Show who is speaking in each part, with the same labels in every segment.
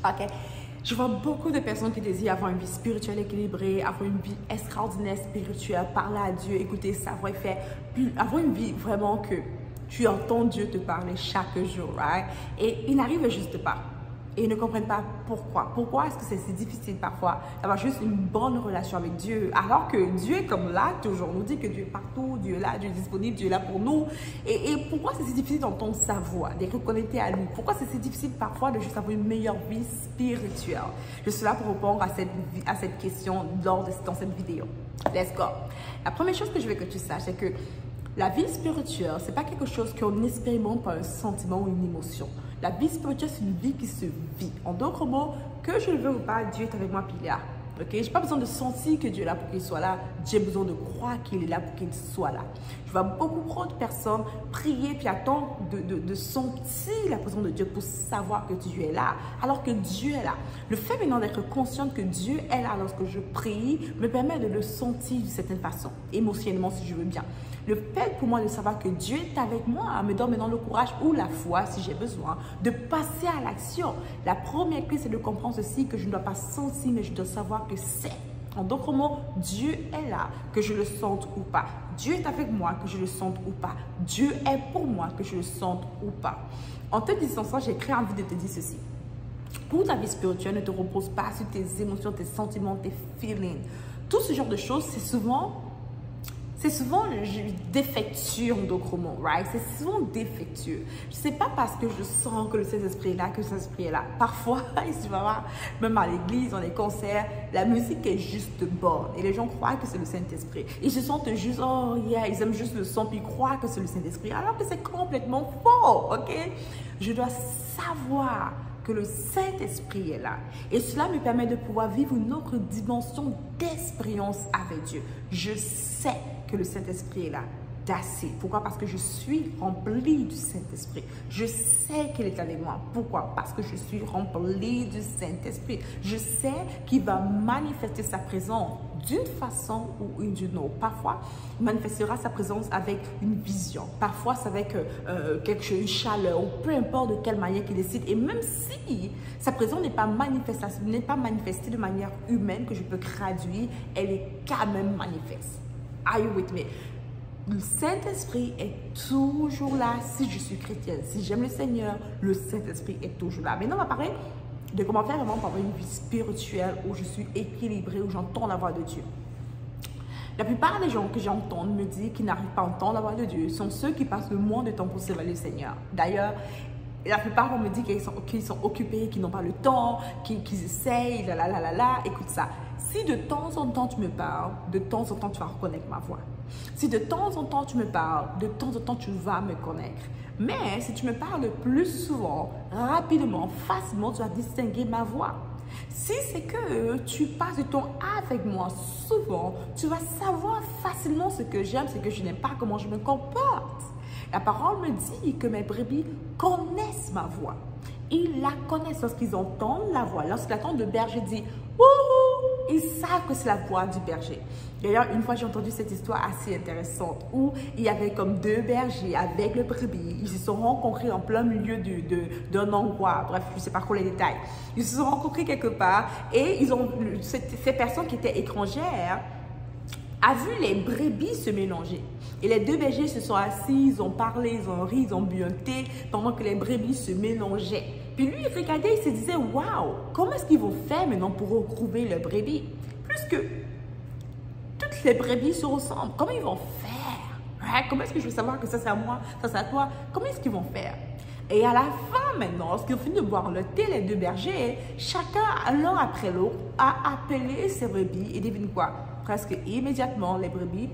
Speaker 1: Ok. Je vois beaucoup de personnes qui désirent avoir une vie spirituelle équilibrée, avoir une vie extraordinaire spirituelle, parler à Dieu, écouter sa voix, faire, avoir une vie vraiment que tu entends Dieu te parler chaque jour, right? Et ils n'arrivent juste pas. Et ils ne comprennent pas pourquoi. Pourquoi est-ce que c'est si difficile parfois d'avoir juste une bonne relation avec Dieu, alors que Dieu est comme là toujours. On nous dit que Dieu est partout, Dieu est là, Dieu est disponible, Dieu est là pour nous. Et pourquoi c'est si difficile d'entendre sa voix, d'être connecté à lui? Pourquoi c'est si difficile parfois de juste avoir une meilleure vie spirituelle? Je suis là pour répondre à cette question dans cette vidéo. Let's go. La première chose que je veux que tu saches, c'est que la vie spirituelle, ce n'est pas quelque chose qu'on expérimente par un sentiment ou une émotion. La vie spirituelle, c'est une vie qui se vit. En d'autres mots, que je le veux ou pas, Dieu est avec moi puis il est là. Okay? Je n'ai pas besoin de sentir que Dieu est là pour qu'il soit là. J'ai besoin de croire qu'il est là pour qu'il soit là. Je vois beaucoup de personnes prier puis attendre de sentir la présence de Dieu pour savoir que Dieu est là, alors que Dieu est là. Le fait maintenant d'être consciente que Dieu est là lorsque je prie me permet de le sentir d'une certaine façon, émotionnellement si je veux bien. Le fait pour moi de savoir que Dieu est avec moi me donne maintenant le courage ou la foi, si j'ai besoin, de passer à l'action. La première clé, c'est de comprendre ceci, que je ne dois pas sentir, mais je dois savoir que c'est. En d'autres mots, Dieu est là, que je le sente ou pas. Dieu est avec moi, que je le sente ou pas. Dieu est pour moi, que je le sente ou pas. En te disant ça, j'ai très envie de te dire ceci. Pour ta vie spirituelle, ne te repose pas sur tes émotions, tes sentiments, tes feelings. Tout ce genre de choses, c'est souvent défectueux en d'autres mots, right? C'est souvent défectueux. Je ne sais pas parce que je sens que le Saint-Esprit est là, que le Saint-Esprit est là. Parfois, ici, même à l'église, dans les concerts, la musique est juste bonne. Et les gens croient que c'est le Saint-Esprit. Ils se sentent juste, oh yeah, ils aiment juste le son, puis ils croient que c'est le Saint-Esprit. Alors que c'est complètement faux, ok? Je dois savoir que le Saint-Esprit est là. Et cela me permet de pouvoir vivre une autre dimension d'expérience avec Dieu. Je sais que le Saint-Esprit est là. D'assez. Pourquoi? Parce que je suis remplie du Saint-Esprit. Je sais qu'il est avec moi. Pourquoi? Parce que je suis remplie du Saint-Esprit. Je sais qu'il va manifester sa présence d'une façon ou d'une autre. Parfois, il manifestera sa présence avec une vision. Parfois, c'est avec quelque chose, une chaleur, ou peu importe de quelle manière qu'il décide. Et même si sa présence n'est pas manifestée de manière humaine, que je peux traduire, elle est quand même manifeste. Are you with me? Le Saint-Esprit est toujours là si je suis chrétienne. Si j'aime le Seigneur, le Saint-Esprit est toujours là. Maintenant, on va parler de comment faire vraiment pour avoir une vie spirituelle où je suis équilibrée, où j'entends la voix de Dieu. La plupart des gens que j'entends me disent qu'ils n'arrivent pas à entendre la voix de Dieu sont ceux qui passent le moins de temps pour servir le Seigneur. D'ailleurs, la plupart, on me dit qu'ils sont occupés, qu'ils n'ont pas le temps, qu'ils essayent, Écoute ça. Si de temps en temps tu me parles, de temps en temps tu vas reconnaître ma voix. Si de temps en temps tu me parles, de temps en temps tu vas me connaître. Mais si tu me parles plus souvent, rapidement, facilement, tu vas distinguer ma voix. Si c'est que tu passes du temps avec moi souvent, tu vas savoir facilement ce que j'aime, ce que je n'aime pas, comment je me comporte. La parole me dit que mes brebis connaissent ma voix. Ils la connaissent lorsqu'ils entendent la voix. Lorsqu'ils entendent le berger dire « Wouhou !» ils savent que c'est la voix du berger. D'ailleurs, une fois, j'ai entendu cette histoire assez intéressante où il y avait comme deux bergers avec le brebis. Ils se sont rencontrés en plein milieu d'un endroit. Bref, je ne sais pas trop les détails. Ils se sont rencontrés quelque part et ces personnes qui étaient étrangères a vu les brebis se mélanger. Et les deux bergers se sont assis, ils ont parlé, ils ont ri, ils ont bu un thé pendant que les brebis se mélangeaient. Puis lui, il regardait, il se disait, waouh, comment est-ce qu'ils vont faire maintenant pour retrouver le brebis? Plus que toutes les brebis se ressemblent. Comment ils vont faire? Ouais, comment est-ce que je vais savoir que ça c'est à moi, ça c'est à toi? Comment est-ce qu'ils vont faire? Et à la fin maintenant, lorsqu'ils ont fini de boire le thé, les deux bergers, chacun l'un après l'autre a appelé ses brebis et devine quoi? Presque immédiatement, les brebis,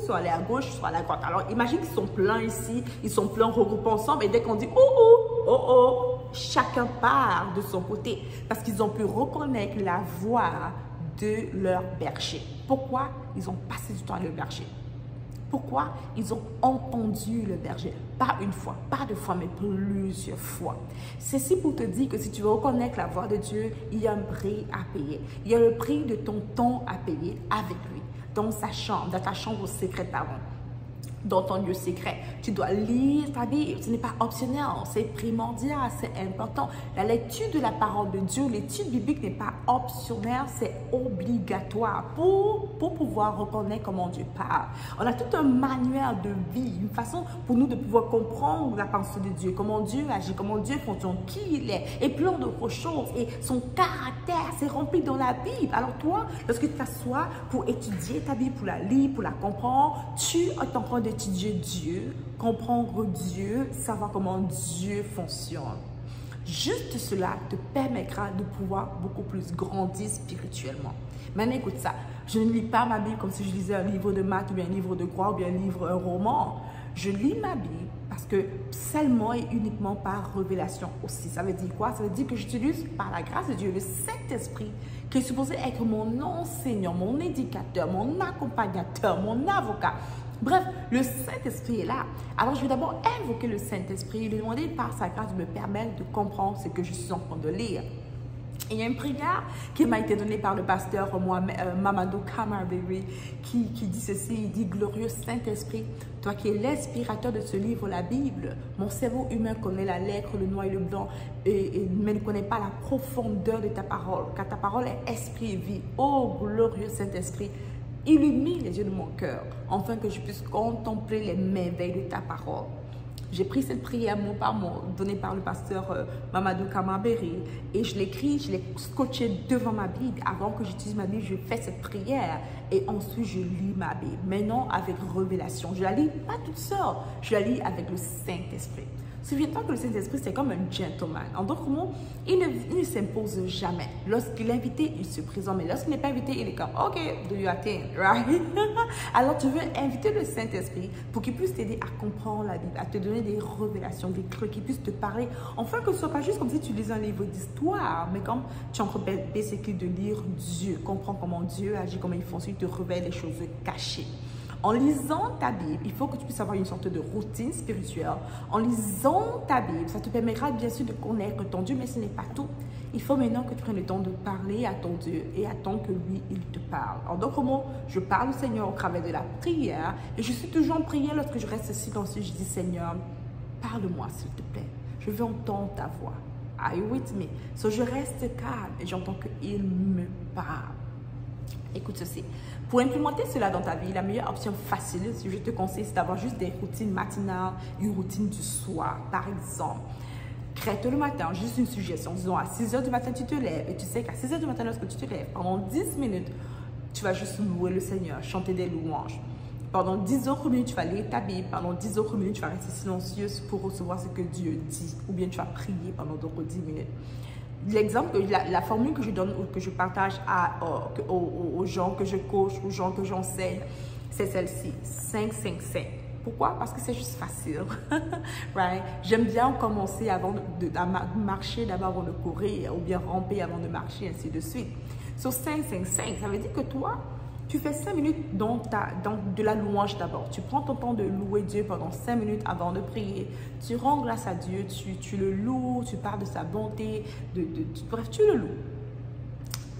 Speaker 1: sont allés à gauche, soit à la droite. Alors, imagine qu'ils sont pleins ici, ils sont pleins regroupés ensemble, et dès qu'on dit « oh », chacun part de son côté, parce qu'ils ont pu reconnaître la voix de leur berger. Pourquoi ils ont passé du temps à le berger? Pourquoi ils ont entendu le berger? Pas une fois, pas deux fois, mais plusieurs fois. Ceci pour te dire que si tu veux reconnaître la voix de Dieu, il y a un prix à payer. Il y a le prix de ton temps à payer avec lui, dans sa chambre, dans ta chambre secrète, pardon. dans ton lieu secret. Tu dois lire ta Bible. Ce n'est pas optionnel, c'est primordial, c'est important. La lecture de la parole de Dieu, l'étude biblique n'est pas optionnelle, c'est obligatoire pour pouvoir reconnaître comment Dieu parle. On a tout un manuel de vie, une façon pour nous de pouvoir comprendre la pensée de Dieu, comment Dieu agit, comment Dieu fonctionne, qui il est, et plein d'autres choses. Et son caractère, c'est rempli dans la Bible. Alors toi, lorsque tu t'assois pour étudier ta Bible, pour la lire, pour la comprendre, tu es en train d'étudier Dieu, comprendre Dieu, savoir comment Dieu fonctionne. Juste cela te permettra de pouvoir beaucoup plus grandir spirituellement. Maintenant, écoute ça. Je ne lis pas ma Bible comme si je lisais un livre de maths ou bien un livre de droit ou bien un roman. Je lis ma Bible parce que seulement et uniquement par révélation aussi. Ça veut dire quoi? Ça veut dire que j'utilise par la grâce de Dieu le Saint-Esprit qui est supposé être mon enseignant, mon éducateur, mon accompagnateur, mon avocat. Bref, le Saint-Esprit est là. Alors, je vais d'abord invoquer le Saint-Esprit et lui demander par sa grâce de me permettre de comprendre ce que je suis en train de lire. Et il y a une prière qui m'a été donnée par le pasteur Mamadou Kamarberi qui dit ceci, il dit « Glorieux Saint-Esprit, toi qui es l'inspirateur de ce livre, la Bible, mon cerveau humain connaît la lettre, le noir et le blanc, mais ne connaît pas la profondeur de ta parole, car ta parole est esprit et vie. Oh, glorieux Saint-Esprit, illumine les yeux de mon cœur, afin que je puisse contempler les merveilles de ta parole. » J'ai pris cette prière mot par mot, donnée par le pasteur Mamadou Kamarberi, et je l'écris, je l'ai scotché devant ma Bible. Avant que j'utilise ma Bible, je fais cette prière et ensuite je lis ma Bible. Maintenant avec révélation. Je la lis pas toute seule, je la lis avec le Saint-Esprit. Souviens-toi que le Saint-Esprit, c'est comme un gentleman. En d'autres mots, il ne s'impose jamais. Lorsqu'il est invité, il se présente. Mais lorsqu'il n'est pas invité, il est comme, OK, do your thing, right? Alors, tu veux inviter le Saint-Esprit pour qu'il puisse t'aider à comprendre la Bible, à te donner des révélations, des trucs, qu'il puisse te parler. Enfin, que ce ne soit pas juste comme si tu lisais un livre d'histoire, mais comme tu es en train de lire Dieu, comprendre comment Dieu agit, comment il fonctionne, il te révèle les choses cachées. En lisant ta Bible, il faut que tu puisses avoir une sorte de routine spirituelle. En lisant ta Bible, ça te permettra bien sûr de connaître ton Dieu, mais ce n'est pas tout. Il faut maintenant que tu prennes le temps de parler à ton Dieu et attendre que lui, il te parle. En d'autres mots, je parle au Seigneur au travers de la prière et je suis toujours en prière lorsque je reste silencieux. Je dis, Seigneur, parle-moi s'il te plaît. Je veux entendre ta voix. Are you with me? So, je reste calme et j'entends qu'il me parle. Écoute ceci. Pour implémenter cela dans ta vie, la meilleure option facile, si je te conseille, c'est d'avoir juste des routines matinales et une routine du soir. Par exemple, crée-toi le matin, juste une suggestion. Disons, à 6 h du matin, tu te lèves et tu sais qu'à 6 h du matin, lorsque tu te lèves, pendant 10 minutes, tu vas juste louer le Seigneur, chanter des louanges. Pendant 10 autres minutes, tu vas lire ta Bible. Pendant 10 autres minutes, tu vas rester silencieuse pour recevoir ce que Dieu dit. Ou bien tu vas prier pendant d'autres 10 minutes. L'exemple, la formule que je donne ou que je partage aux gens que je coach, aux gens que j'enseigne, c'est celle-ci, 5-5-5. Pourquoi? Parce que c'est juste facile. Right? J'aime bien commencer avant de marcher, d'abord avant de courir, ou bien ramper avant de marcher, ainsi de suite. Sur 5-5-5, ça veut dire que toi, tu fais 5 minutes de la louange d'abord. Tu prends ton temps de louer Dieu pendant 5 minutes avant de prier. Tu rends grâce à Dieu, tu le loues, tu parles de sa bonté, bref, tu le loues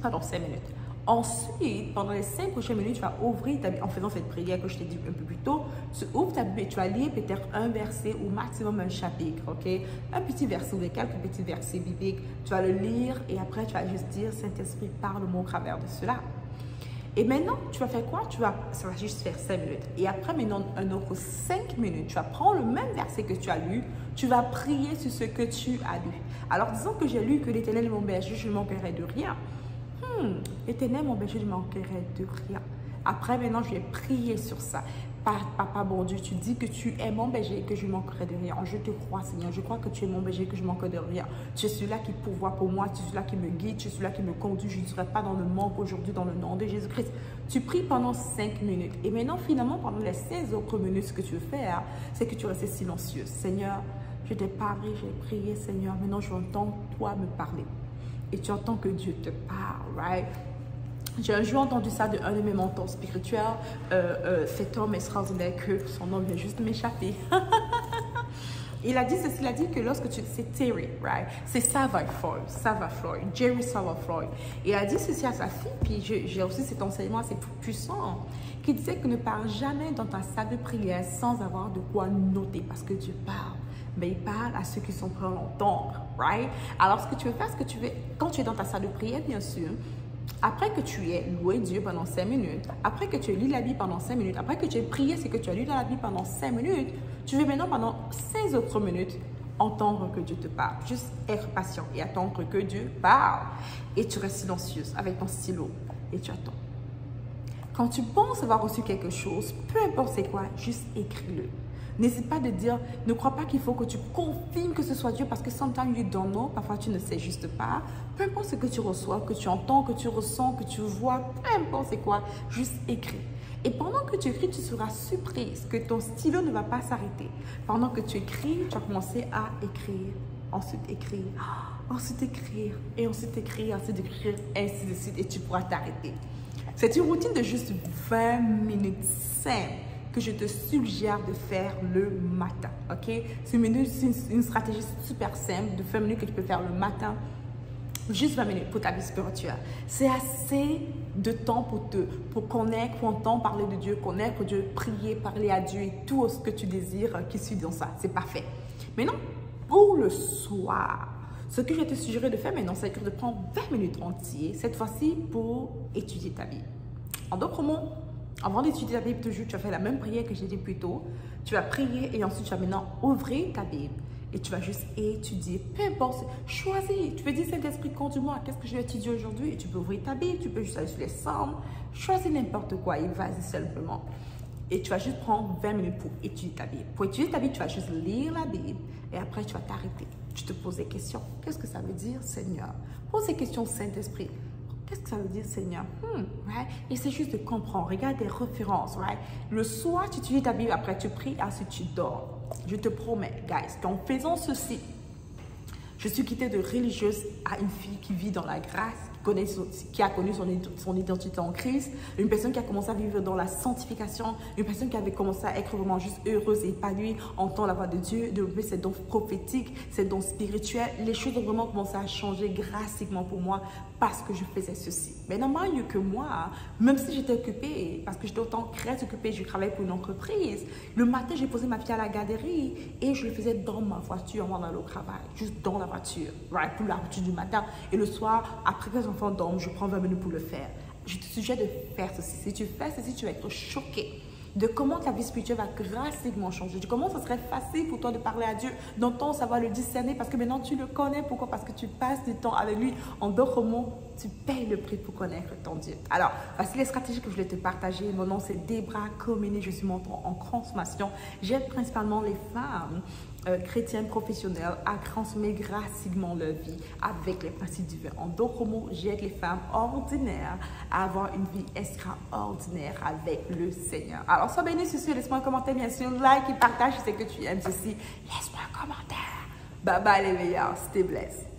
Speaker 1: pendant 5 minutes. Ensuite, pendant les 5 prochaines minutes, tu vas ouvrir ta Bible, en faisant cette prière que je t'ai dit un peu plus tôt, tu ouvres ta Bible et tu vas lire peut-être un verset ou maximum un chapitre, ok? Un petit verset ou quelques petits versets bibliques. Tu vas le lire et après, tu vas juste dire, Saint-Esprit, parle-moi au travers de cela. Et maintenant, tu vas faire quoi? Ça va juste faire 5 minutes. Et après, maintenant, un autre 5 minutes, tu vas prendre le même verset que tu as lu, tu vas prier sur ce que tu as lu. Alors, disons que j'ai lu que l'Éternel est mon berger, je ne manquerai de rien. L'Éternel est mon berger, je ne manquerai de rien. Après, maintenant, je vais prier sur ça. Papa, bon Dieu, tu dis que tu es mon berger et que je ne manquerai de rien. Je te crois, Seigneur. Je crois que tu es mon berger et que je ne manque de rien. Tu es celui-là qui pourvoit pour moi. Tu es celui-là qui me guide. Tu es celui-là qui me conduit. Je ne serai pas dans le manque aujourd'hui dans le nom de Jésus-Christ. Tu pries pendant 5 minutes. Et maintenant, finalement, pendant les 16 autres minutes, ce que tu veux faire, c'est que tu restes silencieux. Seigneur, je t'ai parlé, j'ai prié, Seigneur. Maintenant, je entends toi me parler. Et tu entends que Dieu te parle, right? J'ai un jour entendu ça d'un de mes mentors spirituels. Cet homme extraordinaire que son nom vient juste de m'échapper. Il a dit ceci, il a dit que lorsque tu... C'est Terry, right? C'est Savva Floyd, Jerry Savva Floyd. Il a dit ceci à sa fille, puis j'ai aussi cet enseignement assez puissant, qui disait que ne parle jamais dans ta salle de prière sans avoir de quoi noter, parce que Dieu parle. Mais il parle à ceux qui sont prêts à l'entendre, right? Alors, ce que tu veux faire, ce que tu veux, quand tu es dans ta salle de prière, bien sûr, après que tu aies loué Dieu pendant 5 minutes, après que tu aies lu la Bible pendant 5 minutes, après que tu aies prié ce que tu as lu dans la Bible pendant 5 minutes, tu veux maintenant pendant 5 autres minutes entendre que Dieu te parle. Juste être patient et attendre que Dieu parle. Et tu restes silencieuse avec ton stylo et tu attends. Quand tu penses avoir reçu quelque chose, peu importe c'est quoi, juste écris-le. N'hésite pas de dire, ne crois pas qu'il faut que tu confirmes que ce soit Dieu parce que sometimes you don't know, parfois tu ne sais juste pas. Peu importe ce que tu reçois, que tu entends, que tu ressens, que tu vois, peu importe c'est quoi, juste écris. Et pendant que tu écris, tu seras surprise que ton stylo ne va pas s'arrêter. Pendant que tu écris, tu vas commencer à écrire, ensuite écrire, ensuite écrire, et ensuite écrire, ensuite écrire, ainsi de suite, et tu pourras t'arrêter. C'est une routine de juste 20 minutes simples que je te suggère de faire le matin, ok? C'est une stratégie super simple de 20 minutes que tu peux faire le matin, juste 20 minutes pour ta vie spirituelle. C'est assez de temps pour connaître, pour entendre parler de Dieu, connaître Dieu, prier, parler à Dieu et tout ce que tu désires qui suit dans ça. C'est parfait. Maintenant, pour le soir, ce que je vais te suggérer de faire maintenant, c'est de prendre 20 minutes entières, cette fois-ci pour étudier ta Bible. En d'autres mots, avant d'étudier ta Bible, toujours, tu vas faire la même prière que j'ai dit plus tôt. Tu vas prier et ensuite tu vas maintenant ouvrir ta Bible et tu vas juste étudier. Peu importe, choisis. Tu peux dire Saint-Esprit, conduis-moi, qu'est-ce que je vais étudier aujourd'hui? Et tu peux ouvrir ta Bible, tu peux juste aller sur les Psaumes. Choisis n'importe quoi et vas-y simplement. Et tu vas juste prendre 20 minutes pour étudier ta Bible. Pour étudier ta Bible, tu vas juste lire la Bible et après tu vas t'arrêter. Tu te poses des questions. Qu'est-ce que ça veut dire, Seigneur? Pose des questions, Saint-Esprit. Qu'est-ce que ça veut dire, Seigneur? Right? Et c'est juste de comprendre. Regarde des références. Right? Le soir, tu étudies ta Bible, après tu pries, ensuite tu dors. Je te promets, guys, qu'en faisant ceci, je suis quittée de religieuse à une fille qui vit dans la grâce, qui a connu son identité en Christ, une personne qui a commencé à vivre dans la sanctification, une personne qui avait commencé à être vraiment juste heureuse et épanouie, entend la voix de Dieu, développer ses dons prophétiques, ses dons spirituels. Les choses ont vraiment commencé à changer drastiquement pour moi parce que je faisais ceci. Mais normalement, que moi, même si j'étais occupée, parce que j'étais autant très occupée, je travaillais pour une entreprise, le matin, j'ai posé ma fille à la garderie et je le faisais dans ma voiture avant d'aller au travail, juste dans la voiture, right, pour la routine du matin. Et le soir, après que les enfants dorment, je prends 20 minutes pour le faire. Je te suggère de faire ceci. Si tu fais ceci, tu vas être choqué de comment ta vie spirituelle va drastiquement changer, de comment ça serait facile pour toi de parler à Dieu, d'entendre, savoir le discerner, parce que maintenant tu le connais. Pourquoi? Parce que tu passes du temps avec lui. En d'autres mots, tu payes le prix pour connaître ton Dieu. Alors, voici les stratégies que je voulais te partager. Mon nom, c'est Debra Komene. Je suis mentor en transformation. J'aide principalement les femmes chrétiennes professionnelles à transformer drastiquement leur vie avec les principes divins. En d'autres mots, j'aide les femmes ordinaires à avoir une vie extraordinaire avec le Seigneur. Alors, sois béni sur ce. Laisse-moi un commentaire, bien sûr. Like et partage si c'est que tu aimes ceci. Laisse-moi un commentaire. Bye bye les meilleurs. Stay blessed.